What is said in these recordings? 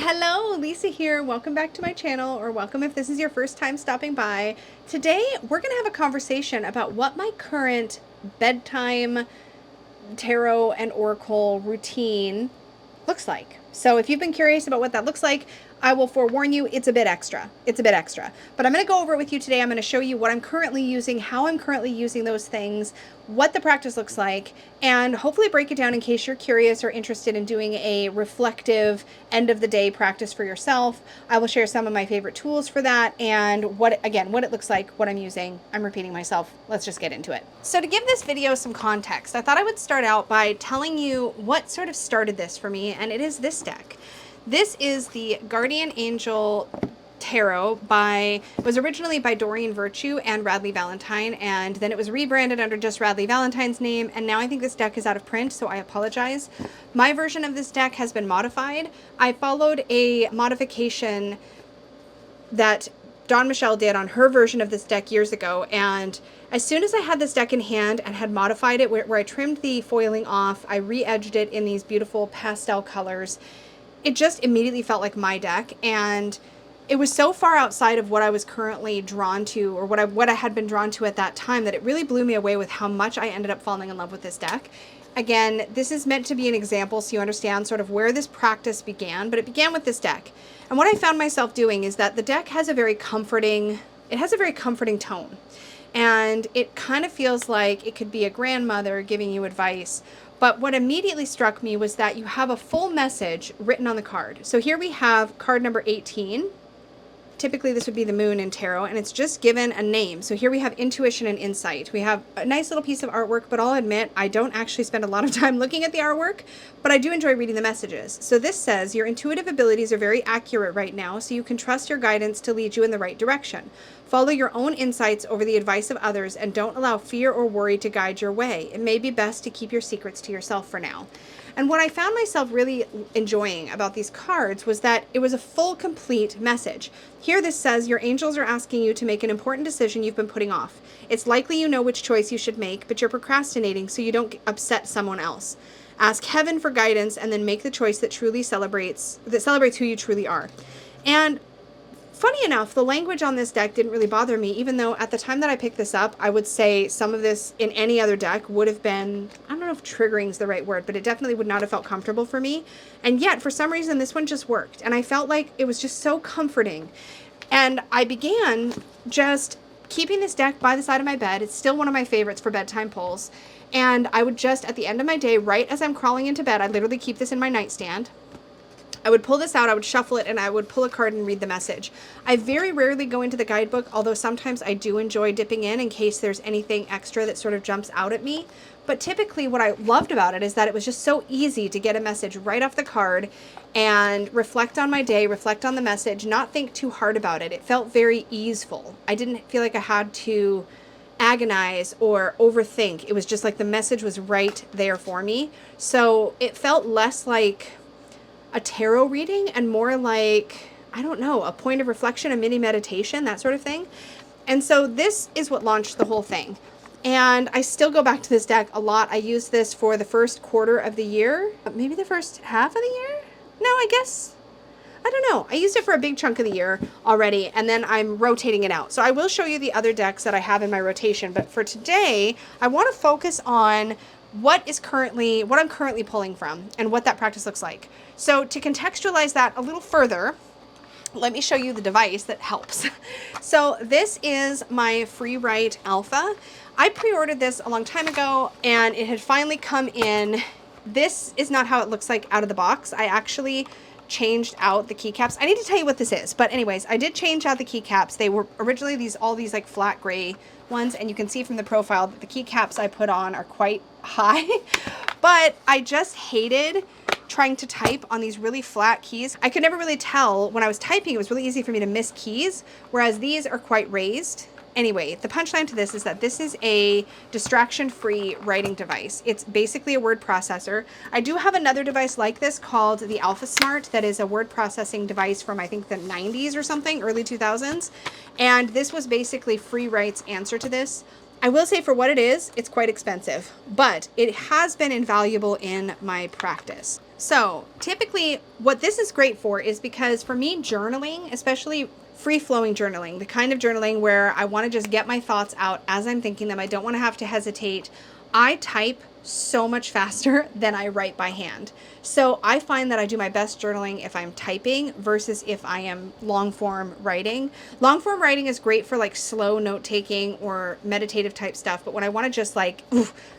Hello, Lisa here. Welcome back to my channel, or welcome if this is your first time stopping by. Today, we're going to have a conversation about what my current bedtime tarot and oracle routine looks like. So if you've been curious about what that looks like, I will forewarn you, it's a bit extra. It's a bit extra. But I'm going to go over it with you today. I'm going to show you what I'm currently using, how I'm currently using those things, what the practice looks like, and hopefully break it down in case you're curious or interested in doing a reflective end of the day practice for yourself. I will share some of my favorite tools for that and what it looks like, what I'm using. I'm repeating myself. Let's just get into it. So to give this video some context, I thought I would start out by telling you what sort of started this for me, and it is this deck. This is the Guardian Angel Tarot it was originally by Doreen Virtue and Radley Valentine, and then it was rebranded under just Radley Valentine's name, and now I think this deck is out of print, so I apologize. My version of this deck has been modified. I followed a modification that Dawn Michelle did on her version of this deck years ago, and as soon as I had this deck in hand and had modified it, where I trimmed the foiling off, I re-edged it in these beautiful pastel colors, it just immediately felt like my deck, and it was so far outside of what I was currently drawn to, or what I had been drawn to at that time, that it really blew me away with how much I ended up falling in love with this deck. Again, this is meant to be an example so you understand sort of where this practice began, but it began with this deck. And what I found myself doing is that the deck has a very comforting tone. And it kind of feels like it could be a grandmother giving you advice. But what immediately struck me was that you have a full message written on the card. So here we have card number 18. Typically this would be the moon in tarot, and it's just given a name. So here we have intuition and insight. We have a nice little piece of artwork, but I'll admit I don't actually spend a lot of time looking at the artwork, but I do enjoy reading the messages. So this says, your intuitive abilities are very accurate right now, so you can trust your guidance to lead you in the right direction. Follow your own insights over the advice of others, and don't allow fear or worry to guide your way. It may be best to keep your secrets to yourself for now. And what I found myself really enjoying about these cards was that it was a full, complete message. Here this says, your angels are asking you to make an important decision you've been putting off. It's likely you know which choice you should make, but you're procrastinating so you don't upset someone else. Ask heaven for guidance and then make the choice that celebrates who you truly are. And funny enough, the language on this deck didn't really bother me, even though at the time that I picked this up, I would say some of this in any other deck would have been, I don't know if triggering is the right word, but it definitely would not have felt comfortable for me. And yet, for some reason, this one just worked. And I felt like it was just so comforting. And I began just keeping this deck by the side of my bed. It's still one of my favorites for bedtime pulls. And I would just, at the end of my day, right as I'm crawling into bed, I'd literally keep this in my nightstand. I would pull this out, I would shuffle it, and I would pull a card and read the message. I very rarely go into the guidebook, although sometimes I do enjoy dipping in case there's anything extra that sort of jumps out at me. But typically what I loved about it is that it was just so easy to get a message right off the card and reflect on my day, reflect on the message, not think too hard about it. It felt very easeful. I didn't feel like I had to agonize or overthink. It was just like the message was right there for me. So it felt less like a tarot reading and more like, I don't know, a point of reflection, a mini meditation, that sort of thing. And so this is what launched the whole thing. And I still go back to this deck a lot. I used this for the first quarter of the year, maybe the first half of the year? No, I don't know. I used it for a big chunk of the year already, and then I'm rotating it out. So I will show you the other decks that I have in my rotation, but for today, I want to focus on what I'm currently pulling from and what that practice looks like. So to contextualize that a little further, let me show you the device that helps. So this is my Free Write Alpha. I pre-ordered this a long time ago and it had finally come in. This is not how it looks like out of the box. I actually changed out the keycaps. I need to tell you what this is, but anyways, I did change out the keycaps. They were originally all these like flat gray ones, and you can see from the profile that the keycaps I put on are quite high, but I just hated trying to type on these really flat keys. I could never really tell when I was typing. It was really easy for me to miss keys, whereas these are quite raised. Anyway, the punchline to this is that this is a distraction-free writing device. It's basically a word processor. I do have another device like this called the Alpha Smart that is a word processing device from I think the 90s or something, early 2000s. And this was basically Free Write's answer to this. I will say for what it is, it's quite expensive, but it has been invaluable in my practice. So typically what this is great for is because for me, journaling, especially free-flowing journaling, the kind of journaling where I want to just get my thoughts out as I'm thinking them, I don't want to have to hesitate. I type so much faster than I write by hand. So I find that I do my best journaling if I'm typing versus if I am long form writing. Long form writing is great for like slow note taking or meditative type stuff. But when I want to just like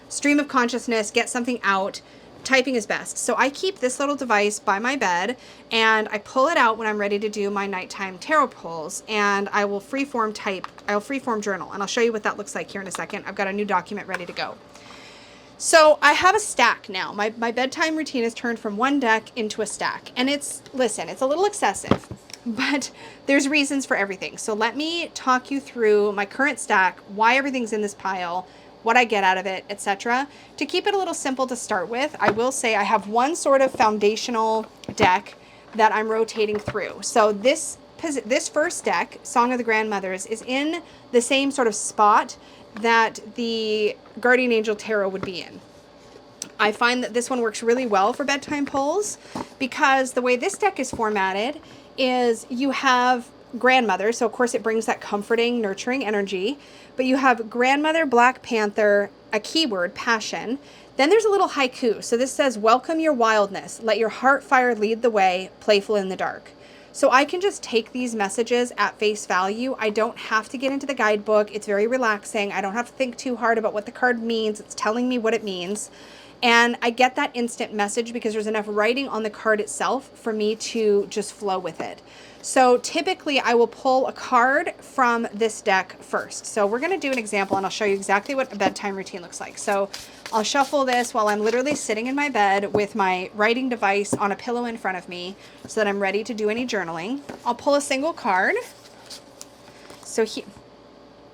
stream of consciousness, get something out, typing is best. So I keep this little device by my bed and I pull it out when I'm ready to do my nighttime tarot pulls, and I will freeform journal, and I'll show you what that looks like here in a second. I've got a new document ready to go. So I have a stack now. My bedtime routine is turned from one deck into a stack, and it's a little excessive, but there's reasons for everything. So let me talk you through my current stack, why everything's in this pile, what I get out of it, etc. To keep it a little simple to start with, I will say I have one sort of foundational deck that I'm rotating through. So this first deck, Song of the Grandmothers, is in the same sort of spot that the Guardian Angel Tarot would be in. I find that this one works really well for bedtime pulls because the way this deck is formatted is you have grandmother, so of course it brings that comforting, nurturing energy, but you have grandmother, Black Panther, a keyword, passion. Then there's a little haiku. So this says, welcome your wildness, let your heart fire lead the way, playful in the dark. So I can just take these messages at face value. I don't have to get into the guidebook. It's very relaxing. I don't have to think too hard about what the card means. It's telling me what it means. And I get that instant message because there's enough writing on the card itself for me to just flow with it. So typically I will pull a card from this deck first. So we're going to do an example and I'll show you exactly what a bedtime routine looks like. So I'll shuffle this while I'm literally sitting in my bed with my writing device on a pillow in front of me so that I'm ready to do any journaling. I'll pull a single card. So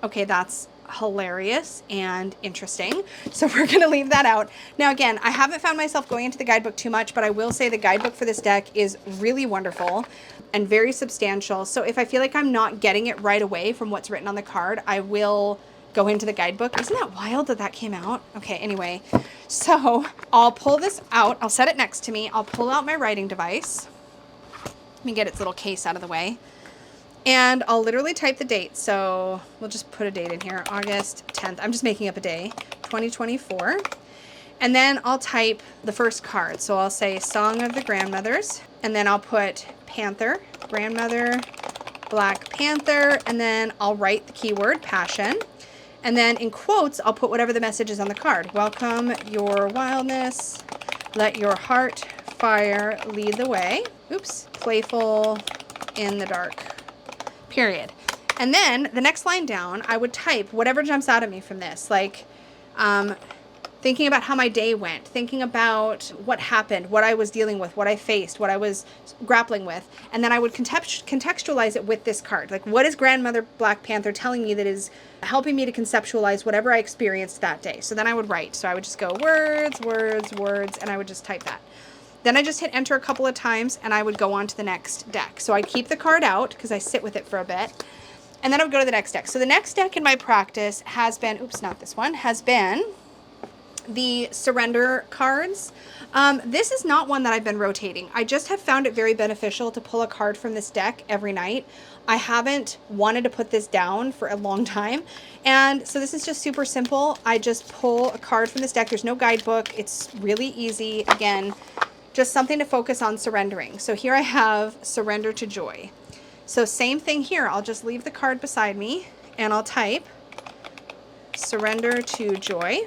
okay, that's hilarious and interesting. So we're going to leave that out. Now, again, I haven't found myself going into the guidebook too much, but I will say the guidebook for this deck is really wonderful and very substantial. So if I feel like I'm not getting it right away from what's written on the card, I will go into the guidebook. Isn't that wild that that came out? Okay, anyway, so I'll pull this out. I'll set it next to me. I'll pull out my writing device. Let me get its little case out of the way. And I'll literally type the date. So we'll just put a date in here, August 10th. I'm just making up a day, 2024. And then I'll type the first card. So I'll say Song of the Grandmothers. And then I'll put Panther, grandmother, Black Panther. And then I'll write the keyword passion. And then in quotes, I'll put whatever the message is on the card. Welcome your wildness. Let your heart fire lead the way. Oops. Playful in the dark. Period. And then the next line down, I would type whatever jumps out at me from this, like thinking about how my day went, thinking about what happened, what I was dealing with, what I faced, what I was grappling with. And then I would contextualize it with this card. Like, what is Grandmother Black Panther telling me that is helping me to conceptualize whatever I experienced that day? So then I would write. So I would just go words, words, words, and I would just type that. Then I just hit enter a couple of times and I would go on to the next deck. So I'd keep the card out because I sit with it for a bit. And then I would go to the next deck. So the next deck in my practice has been, oops, not this one, has been the surrender cards. This is not one that I've been rotating. I just have found it very beneficial to pull a card from this deck every night. I haven't wanted to put this down for a long time. And so this is just super simple. I just pull a card from this deck. There's no guidebook. It's really easy. Again, just something to focus on surrendering. So here I have Surrender to Joy. So same thing here. I'll just leave the card beside me and I'll type Surrender to Joy.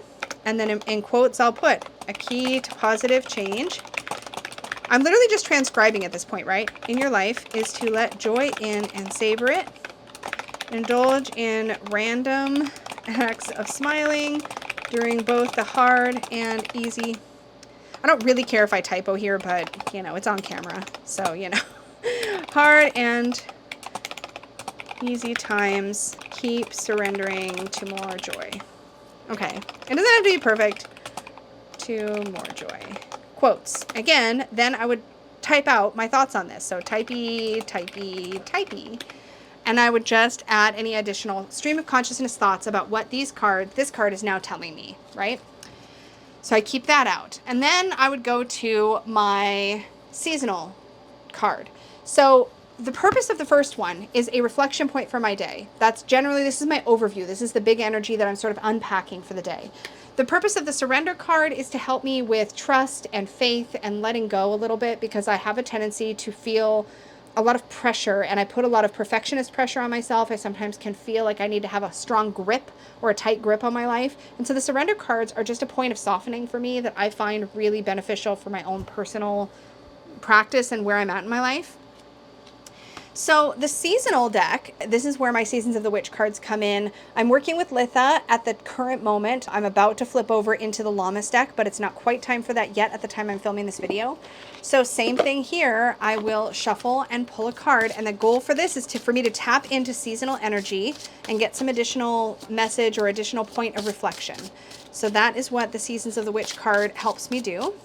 And then in quotes, I'll put a key to positive change. I'm literally just transcribing at this point, right? In your life is to let joy in and savor it. Indulge in random acts of smiling during both the hard and easy. I don't really care if I typo here, but, you know, it's on camera. So, you know, hard and easy times, keep surrendering to more joy. Okay, it doesn't have to be perfect. To more joy. Quotes. Again, then I would type out my thoughts on this. So typey, typey, typey. And I would just add any additional stream of consciousness thoughts about what this card is now telling me, right? So I keep that out. And then I would go to my seasonal card. So the purpose of the first one is a reflection point for my day. That's generally, this is my overview. This is the big energy that I'm sort of unpacking for the day. The purpose of the surrender card is to help me with trust and faith and letting go a little bit, because I have a tendency to feel a lot of pressure, and I put a lot of perfectionist pressure on myself. I sometimes can feel like I need to have a strong grip or a tight grip on my life. And so the surrender cards are just a point of softening for me that I find really beneficial for my own personal practice and where I'm at in my life. So the seasonal deck, this is where my Seasons of the Witch cards come in. I'm working with Litha at the current moment. I'm about to flip over into the Lammas deck, but it's not quite time for that yet at the time I'm filming this video. So same thing here, I will shuffle and pull a card, and the goal for this is for me to tap into seasonal energy and get some additional message or additional point of reflection. So that is what the Seasons of the Witch card helps me do.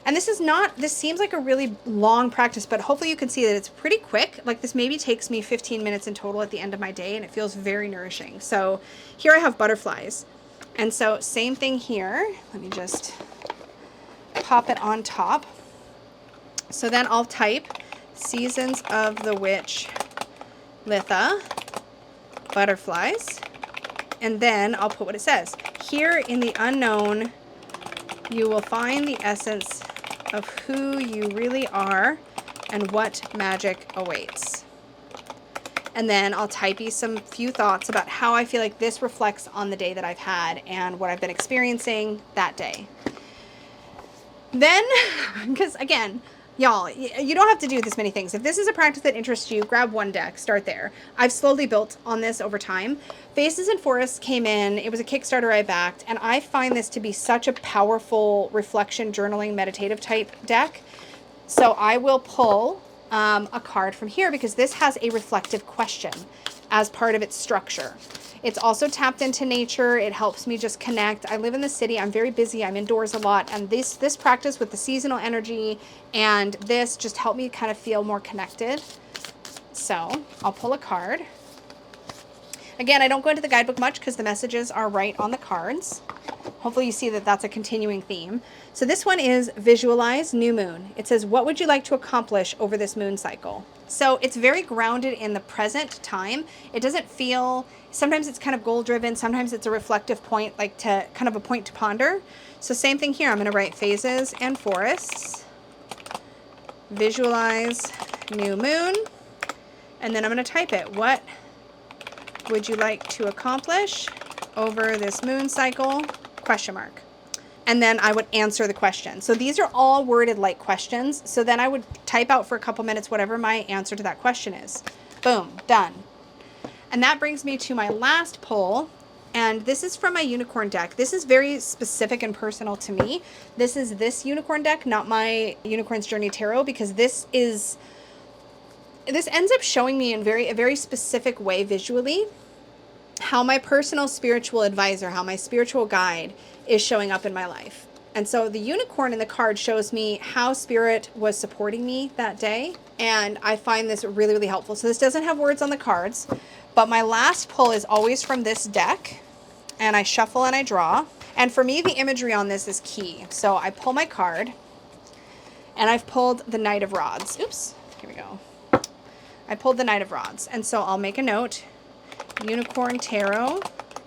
And this seems like a really long practice, but hopefully you can see that it's pretty quick. Like, this maybe takes me 15 minutes in total at the end of my day, and it feels very nourishing. So here I have butterflies. And so same thing here. Let me just pop it on top. So then I'll type Seasons of the Witch, Litha, butterflies. And then I'll put what it says. Here in the unknown, you will find the essence of who you really are and what magic awaits. And then I'll type you some few thoughts about how I feel like this reflects on the day that I've had and what I've been experiencing that day. Then, because again, y'all, you don't have to do this many things. If this is a practice that interests you, grab one deck, start there. I've slowly built on this over time. Faces and Forests came in. It was a Kickstarter I backed, and I find this to be such a powerful reflection, journaling, meditative type deck. So I will pull a card from here because this has a reflective question as part of its structure. It's also tapped into nature. It helps me just connect. I live in the city. I'm very busy. I'm indoors a lot. And this practice with the seasonal energy and this just helped me kind of feel more connected. So I'll pull a card. Again, I don't go into the guidebook much because the messages are right on the cards. Hopefully you see that that's a continuing theme. So this one is Visualize New Moon. It says, what would you like to accomplish over this moon cycle? So it's very grounded in the present time. It doesn't feel, sometimes it's kind of goal driven. Sometimes it's a reflective point, like to kind of a point to ponder. So same thing here. I'm going to write Phases and Forests. Visualize New Moon. And then I'm going to type it. What would you like to accomplish over this moon cycle? Question mark. And then I would answer the question. So these are all worded like questions. So then I would type out for a couple minutes whatever my answer to that question is. Boom, done. And that brings me to my last pull. And this is from my unicorn deck. This is very specific and personal to me. This is this unicorn deck, not my Unicorn's Journey Tarot, because this ends up showing me in a very specific way visually how my personal spiritual advisor, how my spiritual guide is showing up in my life. And so the unicorn in the card shows me how spirit was supporting me that day. And I find this really, really helpful. So this doesn't have words on the cards, but my last pull is always from this deck. And I shuffle and I draw. And for me, the imagery on this is key. So I pull my card and I've pulled the Knight of Rods. Oops, here we go. I pulled the Knight of Rods. And so I'll make a note. Unicorn Tarot,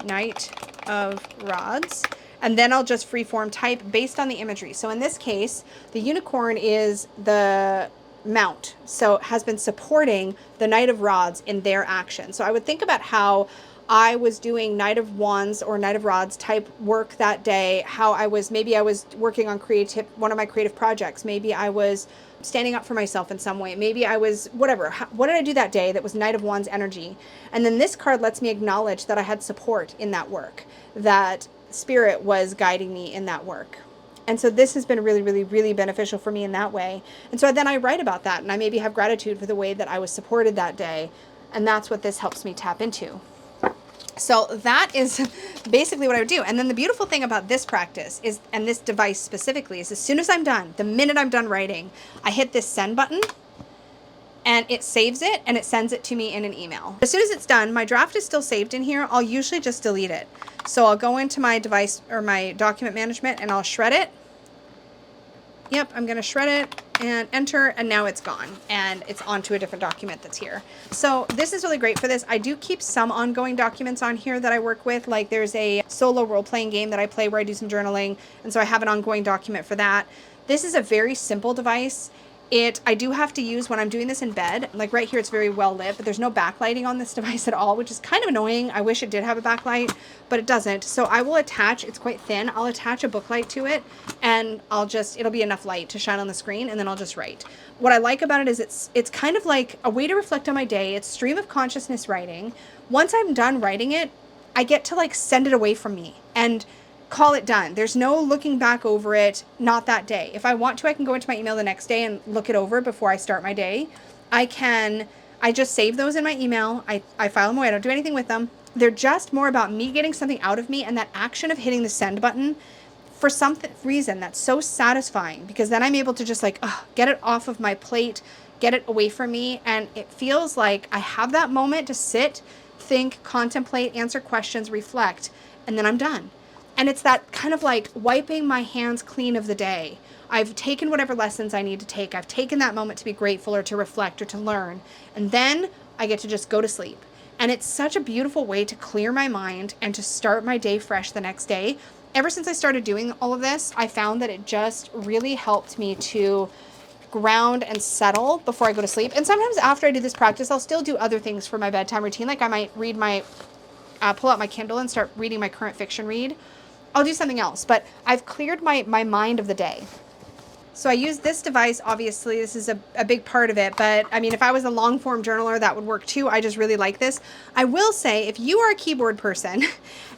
Knight of Rods. And then I'll just freeform type based on the imagery. So in this case, the unicorn is the mount. So it has been supporting the Knight of Rods in their action. So I would think about how I was doing Knight of Wands or Knight of Rods type work that day, how maybe I was working on one of my creative projects. Maybe I was standing up for myself in some way. Maybe I was, whatever. What did I do that day that was Knight of Wands energy? And then this card lets me acknowledge that I had support in that work, that spirit was guiding me in that work. And so this has been really, really, really beneficial for me in that way. And so then I write about that, and I maybe have gratitude for the way that I was supported that day. And that's what this helps me tap into. So that is basically what I would do. And then the beautiful thing about this practice is, and this device specifically, is as soon as I'm done, the minute I'm done writing, I hit this send button. and it saves it and it sends it to me in an email. As soon as it's done, my draft is still saved in here. I'll usually just delete it. So I'll go into my device or my document management and I'll shred it. Yep, I'm gonna shred it and enter, and now it's gone and it's onto a different document that's here. So this is really great for this. I do keep some ongoing documents on here that I work with. Like there's a solo role-playing game that I play where I do some journaling, and so I have an ongoing document for that. This is a very simple device. I do have to use when I'm doing this in bed. Like right here, it's very well lit, but there's no backlighting on this device at all, which is kind of annoying. I wish it did have a backlight, but it doesn't. So I will attach, it's quite thin. I'll attach a book light to it, and it'll be enough light to shine on the screen, and then I'll just write. What I like about it is it's kind of like a way to reflect on my day. It's stream of consciousness writing. Once I'm done writing it, I get to like send it away from me and call it done. There's no looking back over it, not that day. If I want to, I can go into my email the next day and look it over before I start my day. I just save those in my email. I file them away. I don't do anything with them. They're just more about me getting something out of me, and that action of hitting the send button for some reason that's so satisfying, because then I'm able to just like get it off of my plate, get it away from me, and it feels like I have that moment to sit, think, contemplate, answer questions, reflect, and then I'm done. And it's that kind of like wiping my hands clean of the day. I've taken whatever lessons I need to take. I've taken that moment to be grateful or to reflect or to learn. And then I get to just go to sleep. And it's such a beautiful way to clear my mind and to start my day fresh the next day. Ever since I started doing all of this, I found that it just really helped me to ground and settle before I go to sleep. And sometimes after I do this practice, I'll still do other things for my bedtime routine. Like I might read pull out my Kindle and start reading my current fiction read. I'll do something else, but I've cleared my mind of the day. So I use this device, obviously, this is a big part of it, but I mean, if I was a long form journaler, that would work too. I just really like this. I will say, if you are a keyboard person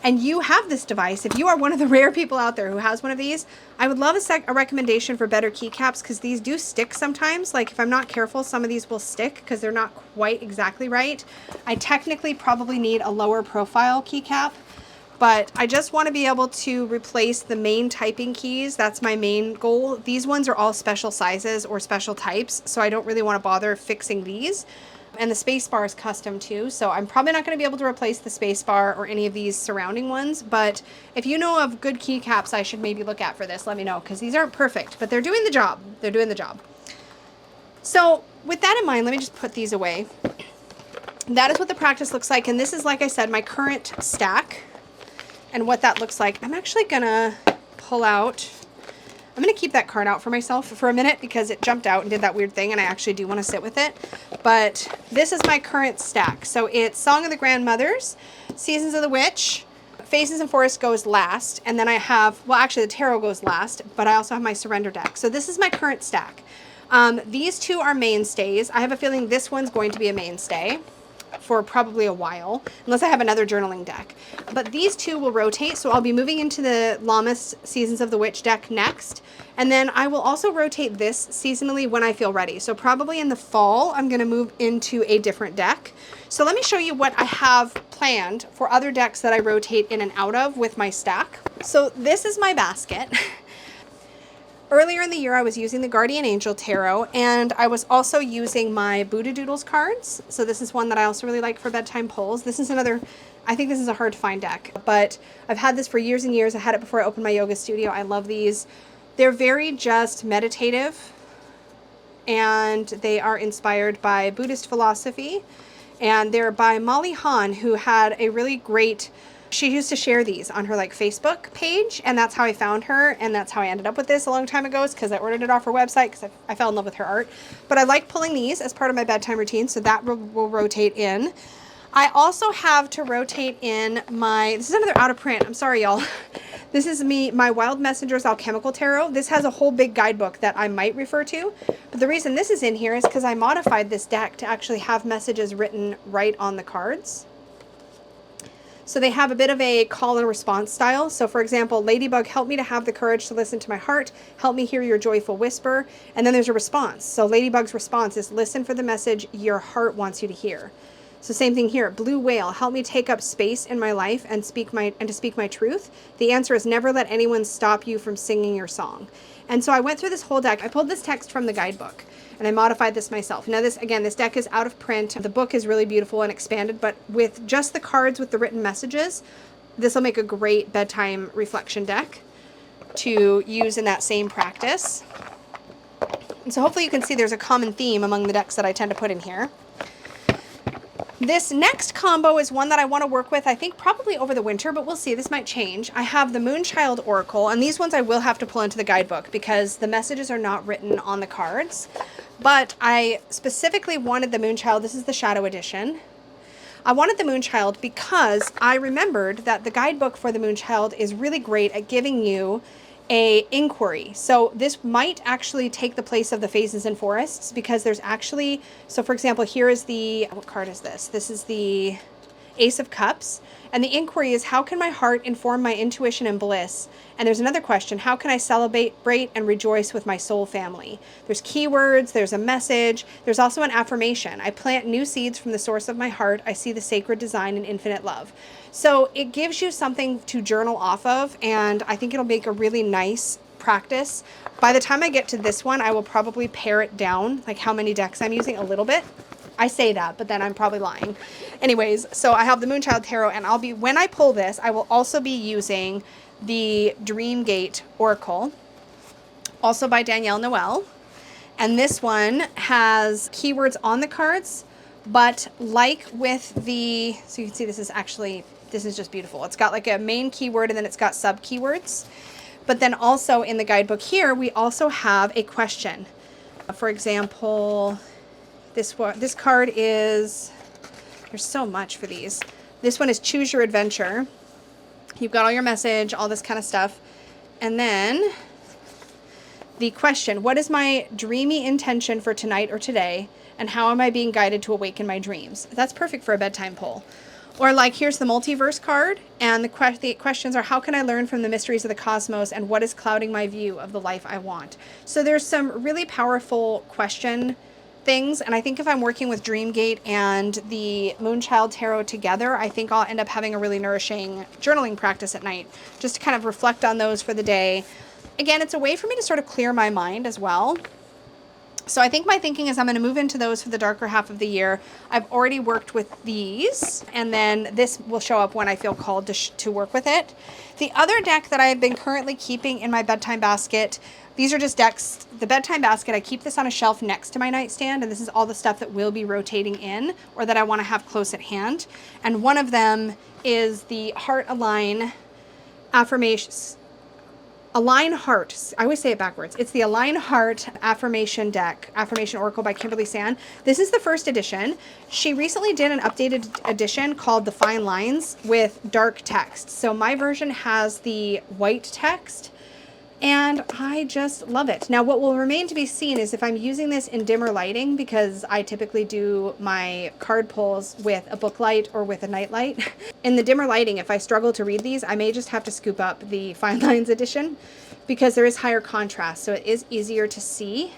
and you have this device, if you are one of the rare people out there who has one of these, I would love a recommendation for better keycaps, because these do stick sometimes. Like if I'm not careful, some of these will stick because they're not quite exactly right. I technically probably need a lower profile keycap, but I just want to be able to replace the main typing keys. That's my main goal. These ones are all special sizes or special types, so I don't really want to bother fixing these. And the space bar is custom too, so I'm probably not going to be able to replace the space bar or any of these surrounding ones, but if you know of good keycaps I should maybe look at for this, let me know, because these aren't perfect, but they're doing the job. They're doing the job. So with that in mind, let me just put these away. That is what the practice looks like, and this is, like I said, my current stack. And what that looks like, I'm actually gonna pull out, I'm gonna keep that card out for myself for a minute because it jumped out and did that weird thing, and I actually do want to sit with it. But this is my current stack. So it's Song of the Grandmothers, Seasons of the Witch, Faces and Forests goes last, and then I have, well actually the Tarot goes last, but I also have my Surrender deck. So this is my current stack. These two are mainstays. I have a feeling this one's going to be a mainstay for probably a while, unless I have another journaling deck. But these two will rotate, so I'll be moving into the Lammas Seasons of the Witch deck next, and then I will also rotate this seasonally when I feel ready. So probably in the fall, I'm going to move into a different deck. So let me show you what I have planned for other decks that I rotate in and out of with my stack. So this is my basket. Earlier in the year, I was using the Guardian Angel Tarot, and I was also using my Buddha Doodles cards. So this is one that I also really like for bedtime pulls. This is another, I think this is a hard to find deck, but I've had this for years and years. I had it before I opened my yoga studio. I love these. They're very just meditative, and they are inspired by Buddhist philosophy, and they're by Molly Hahn, who had a really great, she used to share these on her like Facebook page, and that's how I found her, and that's how I ended up with this a long time ago, is because I ordered it off her website because I fell in love with her art. But I like pulling these as part of my bedtime routine, so that will rotate in. I also have to rotate in this is another out of print, I'm sorry y'all. This is my Wild Messengers Alchemical Tarot. This has a whole big guidebook that I might refer to, but the reason this is in here is because I modified this deck to actually have messages written right on the cards. So they have a bit of a call and response style. So for example, Ladybug, help me to have the courage to listen to my heart. Help me hear your joyful whisper. And then there's a response. So Ladybug's response is listen for the message your heart wants you to hear. So same thing here. Blue Whale, help me take up space in my life and to speak my truth. The answer is never let anyone stop you from singing your song. And so I went through this whole deck. I pulled this text from the guidebook. and I modified this myself. Now this, again, this deck is out of print. The book is really beautiful and expanded, but with just the cards with the written messages, this will make a great bedtime reflection deck to use in that same practice. And so hopefully you can see there's a common theme among the decks that I tend to put in here. This next combo is one that I want to work with, I think probably over the winter, but we'll see. This might change. I have the Moonchild Oracle, and these ones I will have to pull into the guidebook because the messages are not written on the cards. But I specifically wanted the Moonchild. This is the Shadow Edition. I wanted the Moonchild because I remembered that the guidebook for the Moonchild is really great at giving you a inquiry. So this might actually take the place of the Phases and Forests because there's actually, so for example, here is the, what card is this? This is the Ace of Cups. And the inquiry is, how can my heart inform my intuition and bliss? And there's another question, how can I celebrate and rejoice with my soul family? There's keywords, there's a message, there's also an affirmation. I plant new seeds from the source of my heart. I see the sacred design and infinite love. So it gives you something to journal off of, and I think it'll make a really nice practice. By the time I get to this one, I will probably pare it down, like how many decks I'm using, a little bit. I say that, but then I'm probably lying. Anyways, so I have the Moonchild Tarot, and I'll be, when I pull this, I will also be using the Dreamgate Oracle, also by Danielle Noel. And this one has keywords on the cards, but like with the, so you can see this is actually, this is just beautiful. It's got like a main keyword and then it's got sub keywords. But then also in the guidebook here, we also have a question. For example, this card is, there's so much for these. This one is Choose Your Adventure. You've got all your message, all this kind of stuff. And then the question, what is my dreamy intention for tonight or today? And how am I being guided to awaken my dreams? That's perfect for a bedtime pull. Or like, here's the multiverse card. And the questions are, how can I learn from the mysteries of the cosmos? And what is clouding my view of the life I want? So there's some really powerful question things, and I think if I'm working with Dreamgate and the Moonchild Tarot together, I think I'll end up having a really nourishing journaling practice at night, just to kind of reflect on those for the day. Again, it's a way for me to sort of clear my mind as well. So I think my thinking is I'm going to move into those for the darker half of the year. I've already worked with these, and then this will show up when I feel called to work with it. The other deck that I have been currently keeping in my bedtime basket, these are just decks. The bedtime basket, I keep this on a shelf next to my nightstand, and this is all the stuff that will be rotating in or that I want to have close at hand. And one of them is the Heart Align Affirmations. Align Heart. I always say it backwards. It's the Align Heart Affirmation Deck, Affirmation Oracle by Kimberly Sand. This is the first edition. She recently did an updated edition called The Fine Lines with dark text. So my version has the white text, and I just love it. Now, what will remain to be seen is if I'm using this in dimmer lighting, because I typically do my card pulls with a book light or with a night light. In the dimmer lighting, if I struggle to read these, I may just have to scoop up the Fine Lines edition because there is higher contrast, so it is easier to see.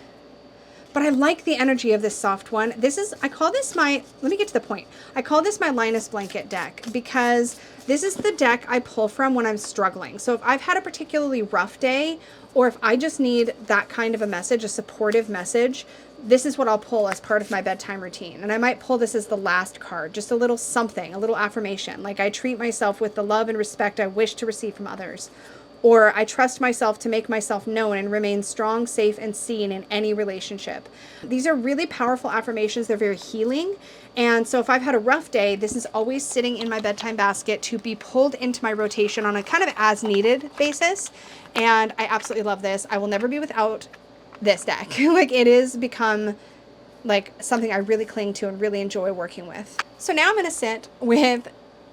But I like the energy of this soft one. This is, I call this my, let me get to the point. I call this my Linus Blanket deck because this is the deck I pull from when I'm struggling. So if I've had a particularly rough day, or if I just need that kind of a message, a supportive message, this is what I'll pull as part of my bedtime routine. And I might pull this as the last card, just a little something, a little affirmation. Like, I treat myself with the love and respect I wish to receive from others. Or I trust myself to make myself known and remain strong, safe, and seen in any relationship. These are really powerful affirmations. They're very healing. And so if I've had a rough day, this is always sitting in my bedtime basket to be pulled into my rotation on a kind of as needed basis. And I absolutely love this. I will never be without this deck. Like, it has become like something I really cling to and really enjoy working with. So now I'm going to sit with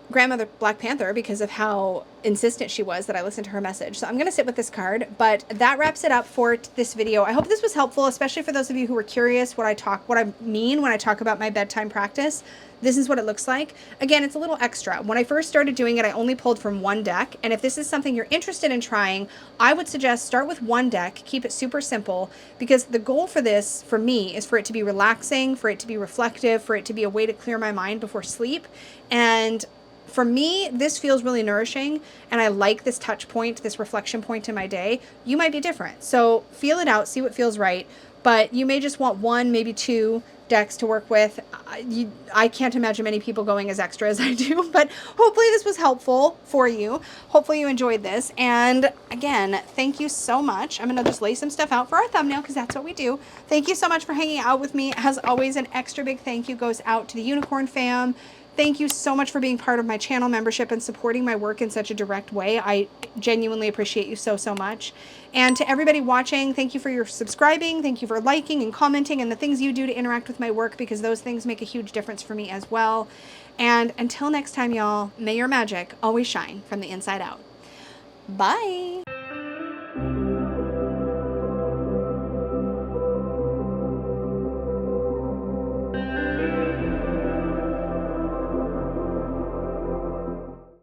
Grandmother Black Panther because of how insistent she was that I listened to her message. So I'm going to sit with this card, but that wraps it up for this video. I hope this was helpful, especially for those of you who were curious what I mean when I talk about my bedtime practice. This is what it looks like. Again, it's a little extra. When I first started doing it, I only pulled from one deck. And if this is something you're interested in trying, I would suggest start with one deck, keep it super simple, because the goal for this, for me, is for it to be relaxing, for it to be reflective, for it to be a way to clear my mind before sleep. And for me, this feels really nourishing, and I like this touch point, this reflection point in my day. You might be different. So feel it out, see what feels right. but you may just want one, maybe two decks to work with. I can't imagine many people going as extra as I do, but hopefully this was helpful for you. Hopefully you enjoyed this. And again, thank you so much. I'm going to just lay some stuff out for our thumbnail because that's what we do. Thank you so much for hanging out with me. As always, an extra big thank you goes out to the Unicorn fam. Thank you so much for being part of my channel membership and supporting my work in such a direct way. I genuinely appreciate you so, so much. And to everybody watching, thank you for your subscribing. Thank you for liking and commenting and the things you do to interact with my work, because those things make a huge difference for me as well. And until next time, y'all, may your magic always shine from the inside out. Bye.